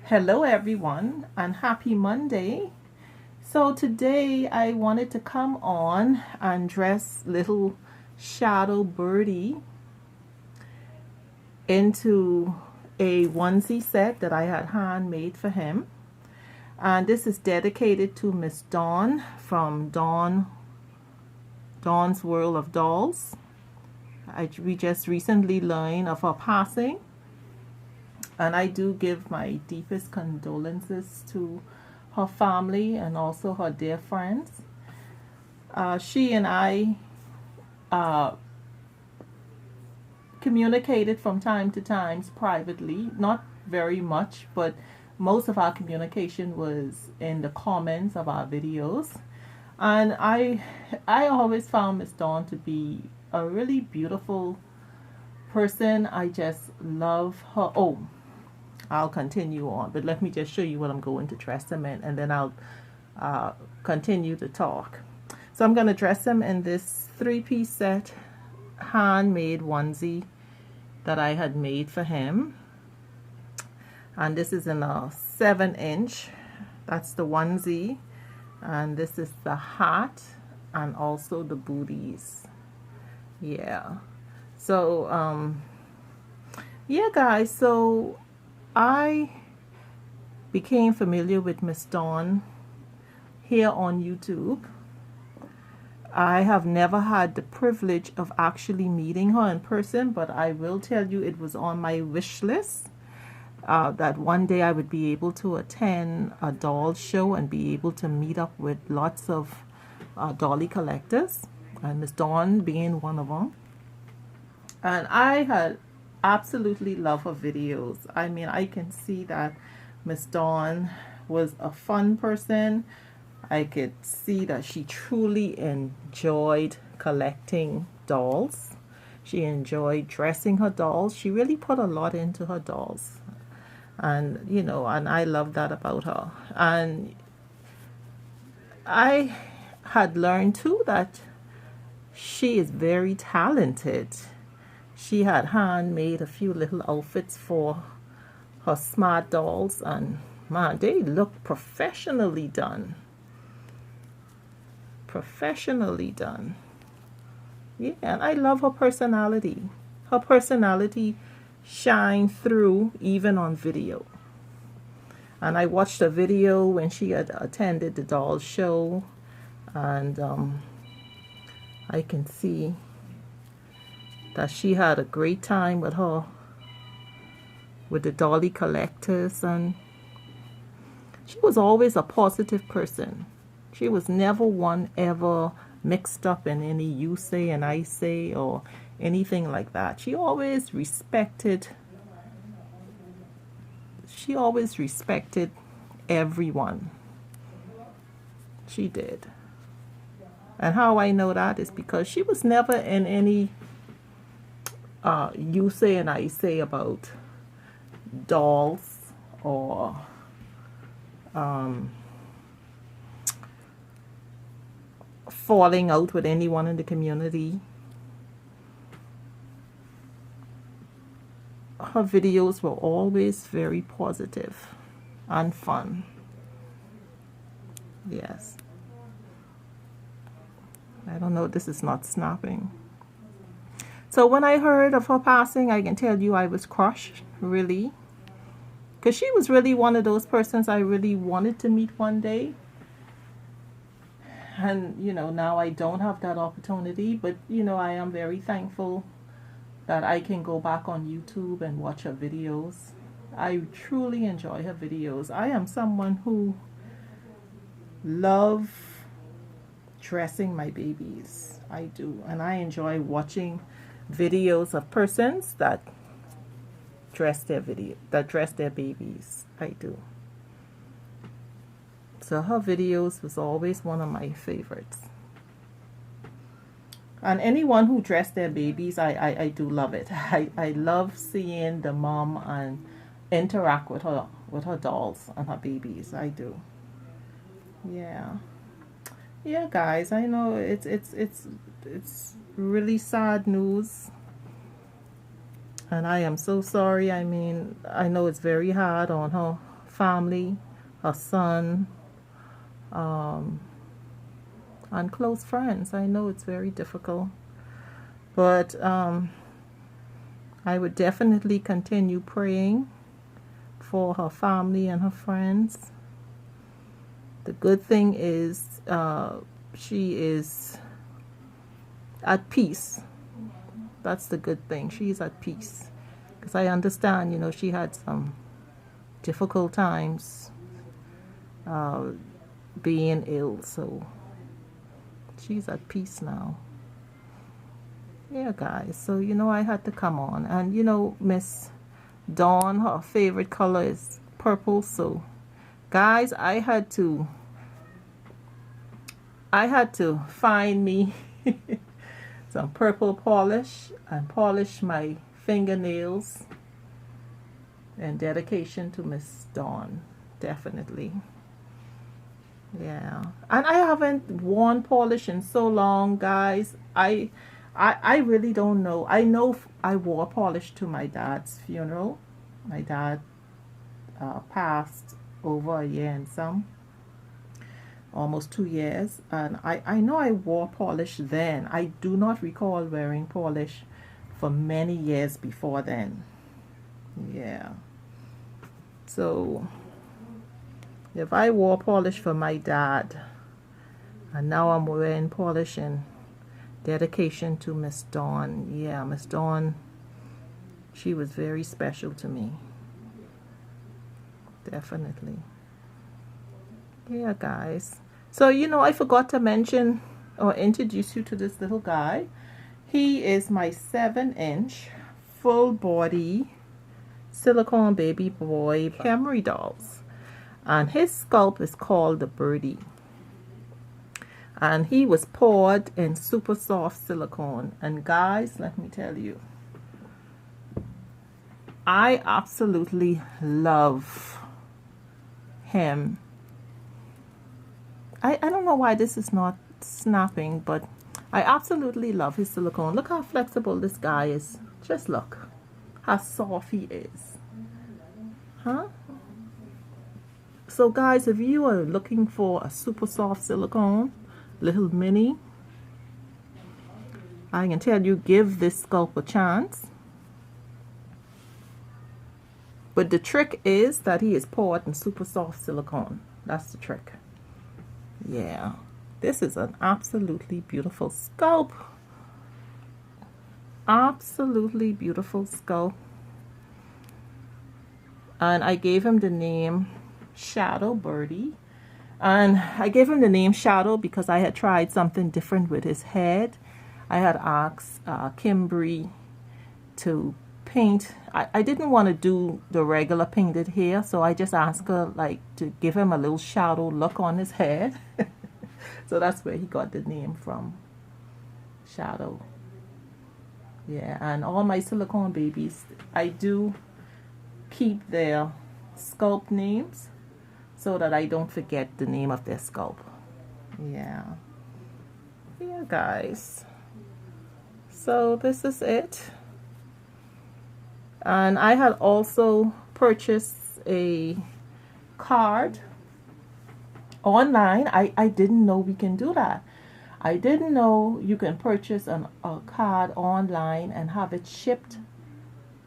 Hello everyone and happy Monday. So today I wanted to come on and dress little shadow Birdie into a onesie set that I had handmade for him. And this is dedicated to Miss Dawn from Dawn's World of Dolls. We just recently learned of her passing. And I do give my deepest condolences to her family and also her dear friends. She and I communicated from time to time privately, not very much, but most of our communication was in the comments of our videos. And I always found Miss Dawn to be a really beautiful person. I just love her. Oh, I'll continue on, but let me just show you what I'm going to dress him in, and then I'll continue to talk. So I'm going to dress him in this three-piece set handmade onesie that I had made for him, and this is in a 7-inch. That's the onesie, and this is the hat and also the booties. Yeah, so yeah guys, so I became familiar with Miss Dawn here on YouTube. I have never had the privilege of actually meeting her in person, but I will tell you it was on my wish list that one day I would be able to attend a doll show and be able to meet up with lots of dolly collectors, and Miss Dawn being one of them. And I had absolutely love her videos. I mean, I can see that Miss Dawn was a fun person. I could see that she truly enjoyed collecting dolls. She enjoyed dressing her dolls. She really put a lot into her dolls. And, you know, and I love that about her. And I had learned too that she is very talented. She had handmade a few little outfits for her smart dolls, and man, they look professionally done. Professionally done. Yeah, and I love her personality. Her personality shines through even on video. And I watched a video when she had attended the doll show, and I can see that she had a great time with the dolly collectors, and she was always a positive person. She was never one ever mixed up in any you say and I say or anything like that. She always respected everyone. She did. And how I know that is because she was never in any you say and I say about dolls or falling out with anyone in the community. Her videos were always very positive and fun. Yes. I don't know, this is not snapping. So when I heard of her passing, I can tell you I was crushed, really. Because she was really one of those persons I really wanted to meet one day. And, you know, now I don't have that opportunity. But, you know, I am very thankful that I can go back on YouTube and watch her videos. I truly enjoy her videos. I am someone who loves dressing my babies. I do. And I enjoy watching videos of persons that dress their babies. I do. So her videos was always one of my favorites. And anyone who dressed their babies, I do love it. I love seeing the mom and interact with her dolls and her babies. I do. Yeah. Yeah, guys, I know it's really sad news, and I am so sorry. I mean, I know it's very hard on her family, her son, and close friends. I know it's very difficult, but I would definitely continue praying for her family and her friends. The good thing is she is at peace. That's the good thing. She's at peace. Because I understand, you know, she had some difficult times being ill, so she's at peace now. Yeah, guys, so you know, I had to come on. And you know, Miss Dawn, her favorite color is purple, so guys, I had to find me some purple polish and polish my fingernails in dedication to Miss Dawn. Definitely. Yeah. And I haven't worn polish in so long, guys. I really don't know. I know I wore polish to my dad's funeral. My dad passed over a year and some, almost 2 years, and I know I wore polish then. I do not recall wearing polish for many years before then. Yeah. So if I wore polish for my dad, and now I'm wearing polish in dedication to Miss Dawn. Yeah, Miss Dawn, she was very special to me. Definitely. Yeah, guys. So, you know, I forgot to mention or introduce you to this little guy. He is my 7-inch full body silicone baby boy memory dolls. And his sculpt is called the Birdie. And he was poured in super soft silicone. And guys, let me tell you, I absolutely love him. I don't know why this is not snapping, but I absolutely love his silicone. Look how flexible this guy is. Just look how soft he is. Huh? So guys, if you are looking for a super soft silicone, little mini, I can tell you, give this sculpt a chance. But the trick is that he is poured in super soft silicone. That's the trick. Yeah, this is an absolutely beautiful sculpt. Absolutely beautiful sculpt. And I gave him the name Shadow Birdie. And I gave him the name Shadow because I had tried something different with his head. I had asked Kimberly to paint. I didn't want to do the regular painted hair, so I just asked her like to give him a little shadow look on his head. So that's where he got the name from, Shadow. Yeah, and all my silicone babies, I do keep their sculpt names so that I don't forget the name of their sculpt. Yeah. Yeah, guys. So this is it. And I had also purchased a card online. I didn't know we can do that. I didn't know you can purchase a card online and have it shipped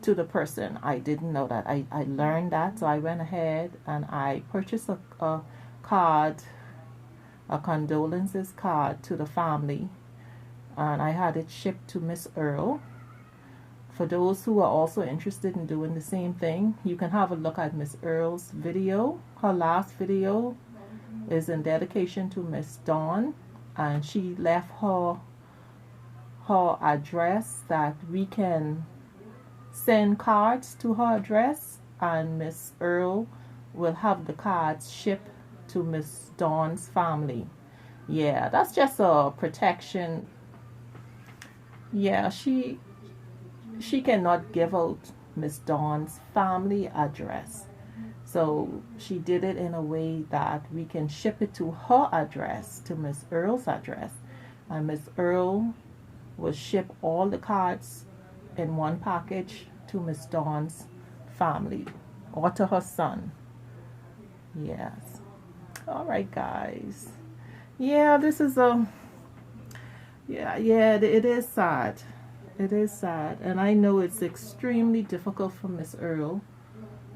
to the person. I didn't know that. I learned that, so I went ahead and I purchased a card, a condolences card to the family, and I had it shipped to Miss Earl. For those who are also interested in doing the same thing, you can have a look at Miss Earl's video. Her last video is in dedication to Miss Dawn, and she left her address that we can send cards to her address, and Miss Earl will have the cards shipped to Miss Dawn's family. Yeah, that's just a protection. Yeah, she cannot give out Miss Dawn's family address. So she did it in a way that we can ship it to her address, to Miss Earl's address. And Miss Earl will ship all the cards in one package to Miss Dawn's family or to her son. Yes. All right, guys. Yeah, this is a yeah, it is sad. It is sad, and I know it's extremely difficult for Miss Earl.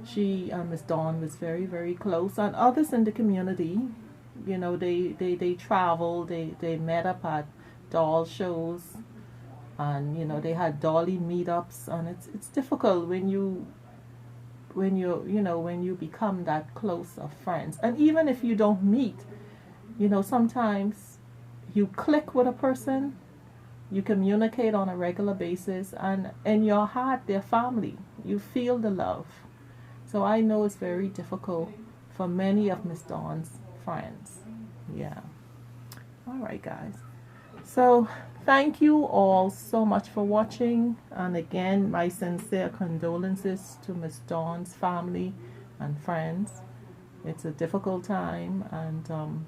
She and Miss Dawn was very, very close, and others in the community. You know, they traveled. They met up at doll shows, and you know they had dolly meetups, and it's difficult when you become that close of friends, and even if you don't meet, you know, sometimes you click with a person, you communicate on a regular basis, and in your heart they're family. You feel the love. So I know it's very difficult for many of Miss Dawn's friends. Yeah. All right, guys. So thank you all so much for watching, and again, my sincere condolences to Miss Dawn's family and friends. It's a difficult time, and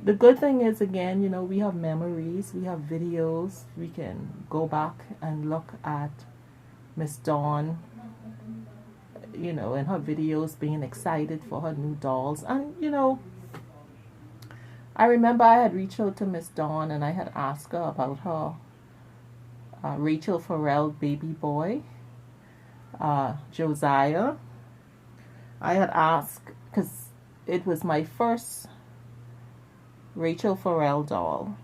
the good thing is, again, you know, we have memories, we have videos, we can go back and look at Miss Dawn, you know, in her videos being excited for her new dolls. And you know, I remember I had reached out to Miss Dawn and I had asked her about her Rachel Farrell baby boy, Josiah. I had asked because it was my first Rachel Farrell doll.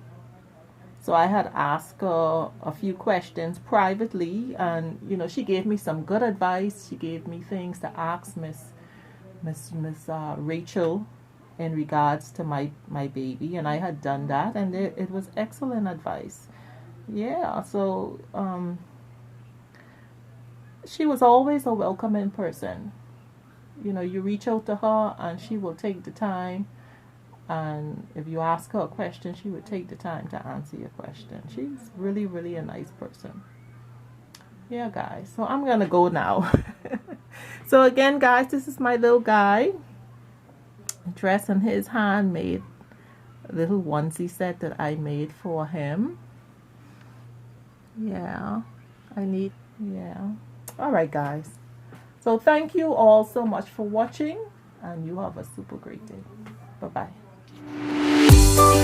So I had asked her a few questions privately, and you know, she gave me some good advice. She gave me things to ask Miss Rachel in regards to my baby, and I had done that, and it was excellent advice. Yeah, so she was always a welcoming person. You know, you reach out to her and she will take the time, and if you ask her a question, she would take the time to answer your question. She's really, really a nice person. Yeah, guys, so I'm gonna go now. So again, guys, this is my little guy dressed in his handmade little onesie set that I made for him. Yeah, yeah. All right, guys, so thank you all so much for watching, and you have a super great day. Bye bye.